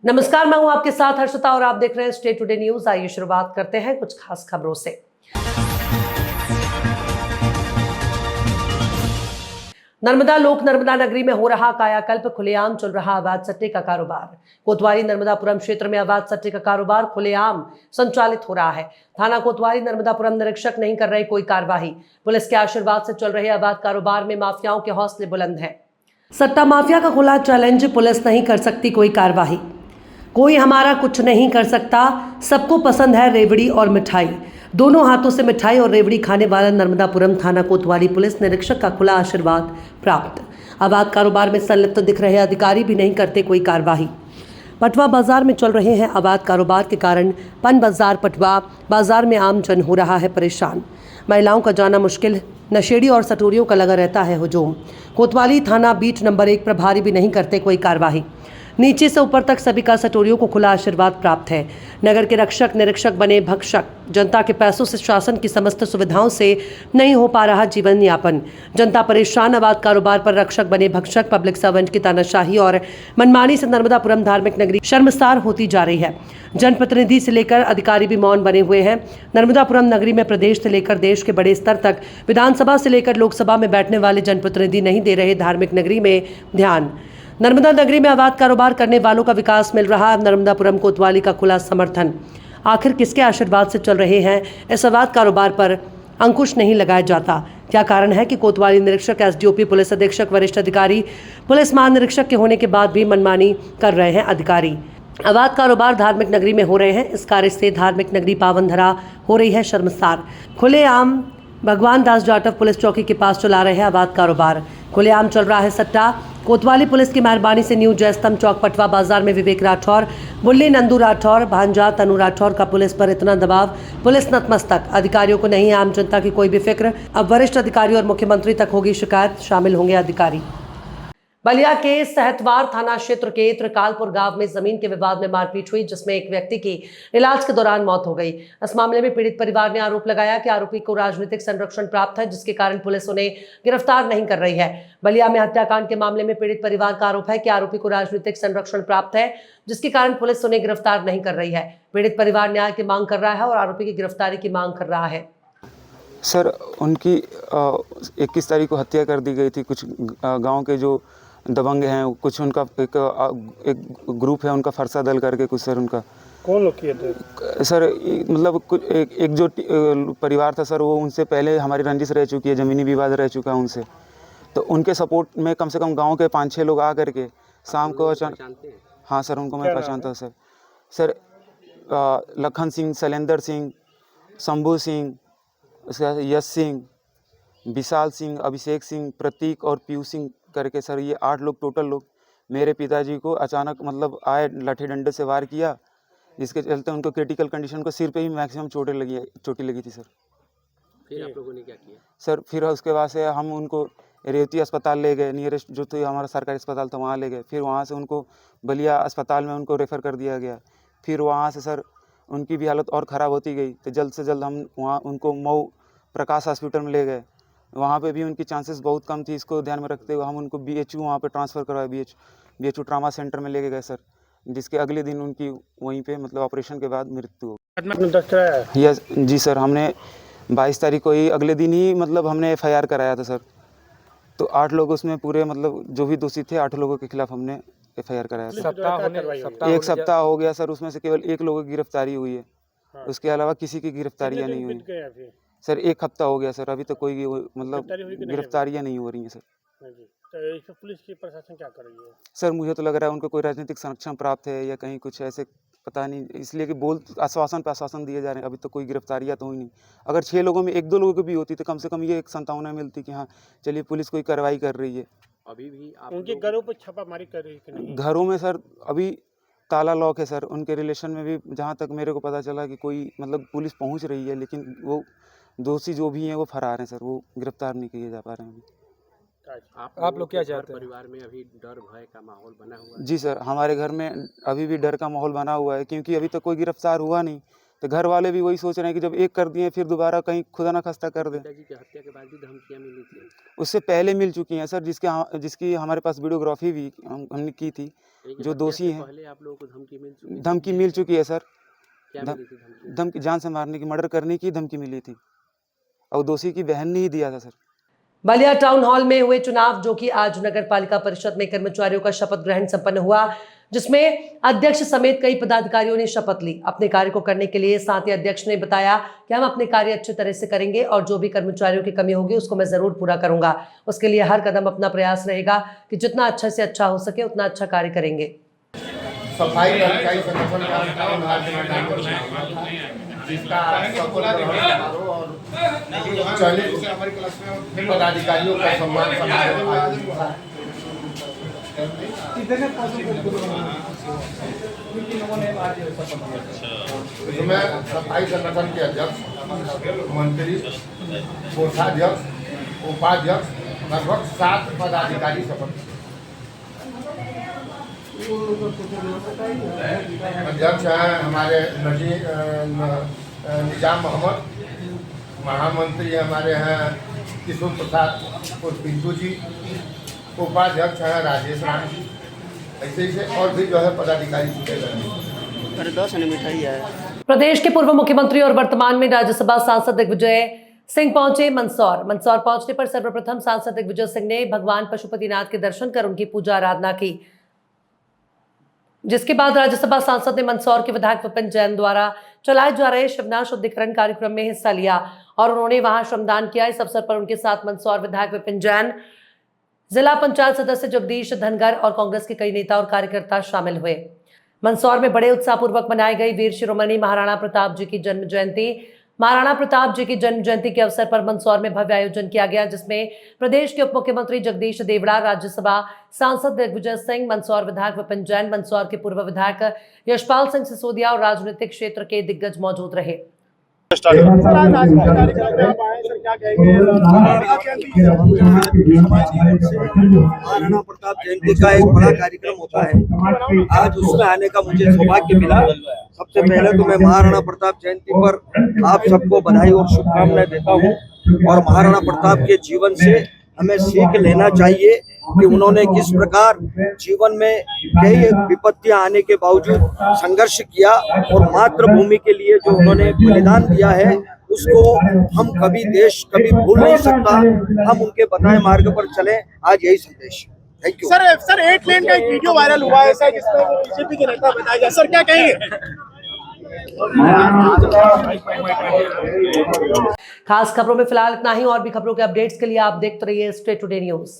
नमस्कार, मैं हूं आपके साथ हर्षिता और आप देख रहे हैं स्टेट टुडे न्यूज। आइए शुरुआत करते हैं कुछ खास खबरों से। नर्मदा लोक नर्मदा नगरी में हो रहा कायाकल्प, खुलेआम चल रहा अवैध सट्टे का कारोबार। कोतवाली नर्मदापुरम क्षेत्र में अवैध सट्टे का कारोबार खुलेआम संचालित हो रहा है। थाना कोतवाली नर्मदापुरम निरीक्षक नहीं कर रहे कोई कार्यवाही। पुलिस के आशीर्वाद से चल रहे अवैध कारोबार में माफियाओं के हौसले बुलंद हैं। सट्टा माफिया का खुला चैलेंज, पुलिस नहीं कर सकती कोई कार्यवाही। कोई हमारा कुछ नहीं कर सकता, सबको पसंद है रेवड़ी और मिठाई। दोनों हाथों से मिठाई और रेवड़ी खाने वाला नर्मदापुरम थाना कोतवाली पुलिस निरीक्षक का खुला आशीर्वाद प्राप्त। अवैध कारोबार में संलिप्त दिख रहे अधिकारी भी नहीं करते कोई कार्यवाही। पटवा बाजार में चल रहे हैं अवैध कारोबार के कारण पन बाजार पटवा बाजार में आम जन हो रहा है परेशान। महिलाओं का जाना मुश्किल, नशेड़ी और सटोरियों का लगा रहता है हुजूम। कोतवाली थाना बीट नंबर 1 प्रभारी भी नहीं करते कोई कार्यवाही। नीचे से ऊपर तक सभी का सटोरियों को खुला आशीर्वाद प्राप्त है। नगर के रक्षक निरीक्षक बने भक्षक। जनता के पैसों से शासन की समस्त सुविधाओं से नहीं हो पा रहा जीवन यापन। जनता परेशान, अवैध कारोबार पर रक्षक बने भक्षक। पब्लिक सर्वेंट की तानाशाही और मनमानी से नर्मदापुरम धार्मिक नगरी शर्मसार होती जा रही है। जनप्रतिनिधि से लेकर अधिकारी भी मौन बने हुए हैं। नर्मदापुरम नगरी में प्रदेश से लेकर देश के बड़े स्तर तक, विधानसभा से लेकर लोकसभा में बैठने वाले जनप्रतिनिधि नहीं दे रहे धार्मिक नगरी में ध्यान। नर्मदा नगरी में अवैध कारोबार करने वालों का विकास मिल रहा, नर्मदापुरम कोतवाली का खुला समर्थन। आखिर किसके आशीर्वाद से चल रहे हैं इस अवैध कारोबार पर अंकुश नहीं लगाया जाता? क्या कारण है कि कोतवाली निरीक्षक, एसडीओपी, पुलिस अधीक्षक, वरिष्ठ अधिकारी, पुलिस महानिरीक्षक के होने के बाद भी मनमानी कर रहे हैं अधिकारी? अवैध कारोबार धार्मिक नगरी में हो रहे हैं, इस कार्य से धार्मिक नगरी पावनधरा हो रही है शर्मसार। खुलेआम भगवान दास जाटव पुलिस चौकी के पास चला रहे हैं अवैध कारोबार। खुलेआम चल रहा है सट्टा। कोतवाली पुलिस की मेहरबानी से न्यू जयस्तंभ चौक पटवा बाजार में विवेक राठौर, बुल्ली नंदू राठौर, भांजा तनु राठौर का पुलिस पर इतना दबाव, पुलिस नतमस्तक। अधिकारियों को नहीं आम जनता की कोई भी फिक्र। अब वरिष्ठ अधिकारी और मुख्यमंत्री तक होगी शिकायत, शामिल होंगे अधिकारी। बलिया के सहतवार थाना क्षेत्र के त्रिकालपुर गांव में जमीन के विवाद में मारपीट हुई, जिसमें एक व्यक्ति की इलाज के दौरान मौत हो गई। इस मामले में पीड़ित परिवार ने आरोप लगाया कि आरोपी को राजनीतिक संरक्षण प्राप्त है, जिसके कारण पुलिस उन्हें गिरफ्तार नहीं कर रही है। बलिया में हत्याकांड के मामले में पीड़ित परिवार का आरोप है कि आरोपी को राजनीतिक संरक्षण प्राप्त है, जिसके कारण पुलिस उन्हें गिरफ्तार नहीं कर रही है। पीड़ित परिवार न्याय की मांग कर रहा है और आरोपी की गिरफ्तारी की मांग कर रहा है। सर, उनकी 21 तारीख को हत्या कर दी गई थी। कुछ गांव के जो दबंग हैं, कुछ उनका एक ग्रुप है, उनका फरसा दल करके कुछ। सर, उनका कौन लोग किए थे? सर, मतलब कुछ एक जो परिवार था सर, वो उनसे पहले हमारी रंजिश रह चुकी है, ज़मीनी विवाद रह चुका है उनसे। तो उनके सपोर्ट में कम से कम गांव के 5-6 लोग आ करके शाम को अचानक। हाँ सर, उनको मैं पहचानता हूँ सर। लखन सिंह, शैलेंद्र सिंह, शंभू सिंह, उसके बाद यश सिंह, विशाल सिंह, अभिषेक सिंह, प्रतीक और पीयू सिंह करके। सर, ये 8 लोग टोटल लोग मेरे पिताजी को अचानक मतलब आए, लाठी डंडे से वार किया, जिसके चलते उनको क्रिटिकल कंडीशन को सिर पे ही मैक्सिमम चोटी लगी थी। सर, फिर आप लोगों ने क्या किया? सर, फिर उसके बाद से हम उनको रेवती अस्पताल ले गए, नियरेस्ट जो तो हमारा सरकारी अस्पताल था वहाँ ले गए। फिर वहाँ से उनको बलिया अस्पताल में उनको रेफ़र कर दिया गया। फिर वहाँ से सर उनकी भी हालत और ख़राब होती गई, तो जल्द से जल्द हम वहाँ उनको मऊ प्रकाश हॉस्पिटल में ले गए। वहाँ पे भी उनकी चांसेस बहुत कम थी। इसको ध्यान में रखते हुए हम उनको BHU वहाँ पे ट्रांसफ़र करवाए, BHU ट्रामा सेंटर में लेके गए सर, जिसके अगले दिन उनकी वहीं पे मतलब ऑपरेशन के बाद मृत्यु हो गई। यस जी सर, हमने 22 तारीख को ही अगले दिन ही मतलब हमने FIR कराया था सर। तो 8 लोग उसमें पूरे मतलब जो भी दोषी थे 8 लोगों के खिलाफ हमने FIR कराया था। एक सप्ताह हो गया सर, उसमें से केवल 1 लोगों की गिरफ्तारी हुई है। उसके अलावा किसी की गिरफ्तारियाँ नहीं हुई सर। 1 हफ्ता हो गया सर, अभी तक कोई मतलब गिरफ्तारियाँ नहीं हो रही हैं सर। तो पुलिस की प्रशासन क्या कर रही है? सर, मुझे तो लग रहा है उनको कोई राजनीतिक संरक्षण प्राप्त है या कहीं कुछ ऐसे, पता नहीं, इसलिए कि आश्वासन पे आश्वासन दिए जा रहे हैं। अभी तो कोई गिरफ्तारियाँ तो हुई नहीं। अगर 6 लोगों में 1-2 लोगों की भी होती तो कम से कम ये एक संभावना मिलती कि हाँ चलिए पुलिस कोई कार्रवाई कर रही है। अभी भी आप उनके घरों पर छापामारी कर रही है कि नहीं? घरों में सर अभी ताला लॉक है सर। उनके रिलेशन में भी जहाँ तक मेरे को पता चला कि कोई मतलब पुलिस पहुँच रही है, लेकिन वो दोषी जो भी हैं वो फरार हैं सर, वो गिरफ्तार नहीं किए जा पा रहे हैं अभी। आप लोग क्या चाहते हैं? परिवार में अभी डर भय का माहौल बना हुआ है? जी सर, हमारे घर में अभी भी डर का माहौल बना हुआ है, क्योंकि अभी तक कोई गिरफ्तार हुआ नहीं। तो घर वाले भी वही सोच रहे हैं कि जब एक कर दिए फिर दोबारा कहीं खुदा ना खस्ता कर दे। पिताजी की हत्या के बाद भी धमकियां मिली थी। उससे पहले मिल चुकी हैं सर, जिसकी हमारे पास वीडियोग्राफी भी हमने की थी। लेकिन जो हत्या दोषी से हैं पहले आप लोगों को धमकी मिल चुकी थी। धमकी मिल चुकी है सर। क्या धम- मिली थी धमकी? धमकी जान से मारने की, मर्डर करने की धमकी मिली थी और दोषी की बहन ने ही दिया था सर। बलिया टाउन हॉल में हुए चुनाव, जो कि आज नगर पालिका परिषद में कर्मचारियों का शपथ ग्रहण संपन्न हुआ, जिसमें अध्यक्ष समेत कई पदाधिकारियों ने शपथ ली अपने कार्य को करने के लिए। साथ ही अध्यक्ष ने बताया कि हम अपने कार्य अच्छी तरह से करेंगे और जो भी कर्मचारियों की कमी होगी उसको मैं जरूर पूरा करूंगा। उसके लिए हर कदम अपना प्रयास रहेगा कि जितना अच्छा से अच्छा हो सके उतना अच्छा कार्य करेंगे। सफाई कर्मचारी संगठन जिसका सफल समारोह और चयनित पदाधिकारियों का सम्मान समारोह आयोजित हुआ। इसमें सफाई संगठन के अध्यक्ष, मंत्री, कोषाध्यक्ष, उपाध्यक्ष, लगभग 7 पदाधिकारी शपथ। अध्यक्ष हैं हमारे निजाम मोहम्मद, महामंत्री हमारे हैं किशोर प्रसाद और पिंटू जी, उपाध्यक्ष हैं राजेश राम जी, ऐसे और भी जो है पदाधिकारी चुने गए। प्रदेश के पूर्व मुख्यमंत्री और वर्तमान में राज्यसभा सांसद दिग्विजय सिंह पहुंचे मंदसौर। मंदसौर पहुंचने पर सर्वप्रथम सांसद दिग्विजय सिंह ने भगवान पशुपतिनाथ के दर्शन कर उनकी पूजा आराधना की, जिसके बाद राज्यसभा सांसद ने मंदसौर के विधायक विपिन जैन द्वारा चलाए जा रहे शिवनाथ शुद्धिकरण कार्यक्रम में हिस्सा लिया और उन्होंने वहां श्रमदान किया। इस अवसर पर उनके साथ मंदसौर विधायक विपिन जैन, जिला पंचायत सदस्य जगदीश धनगर और कांग्रेस के कई नेता और कार्यकर्ता शामिल हुए। मंदसौर में बड़े उत्साहपूर्वक मनाई गई वीर शिरोमणि महाराणा प्रताप जी की जन्म जयंती। महाराणा प्रताप जी की जन्म जयंती के अवसर पर मंदसौर में भव्य आयोजन किया गया, जिसमें प्रदेश के उप मुख्यमंत्री जगदीश देवड़ा, राज्यसभा सांसद दिग्विजय सिंह, मंदसौर विधायक विपिन जैन, मंदसौर के पूर्व विधायक यशपाल सिंह सिसोदिया और राजनीतिक क्षेत्र के दिग्गज मौजूद रहे। महाराणा प्रताप जयंती का एक बड़ा कार्यक्रम होता है, आज उसमें आने का मुझे सौभाग्य मिला। सबसे पहले तो मैं महाराणा प्रताप जयंती पर आप सबको बधाई और शुभकामनाएं देता हूं और महाराणा प्रताप के जीवन से हमें सीख लेना चाहिए कि उन्होंने किस प्रकार जीवन में कई विपत्तियां आने के बावजूद संघर्ष किया और मातृभूमि के लिए जो उन्होंने बलिदान दिया है उसको हम देश कभी भूल नहीं सकता। हम उनके बताए मार्ग पर चलें, आज यही संदेश। Thank you. सर 8 लेन का एक वीडियो वायरल हुआ है सर, जिसमें बीजेपी के नेता बताया गया, सर क्या कहेंगे? खास खबरों में फिलहाल इतना ही। और भी खबरों के अपडेट्स के लिए आप देखते रहिए स्टे टुडे न्यूज।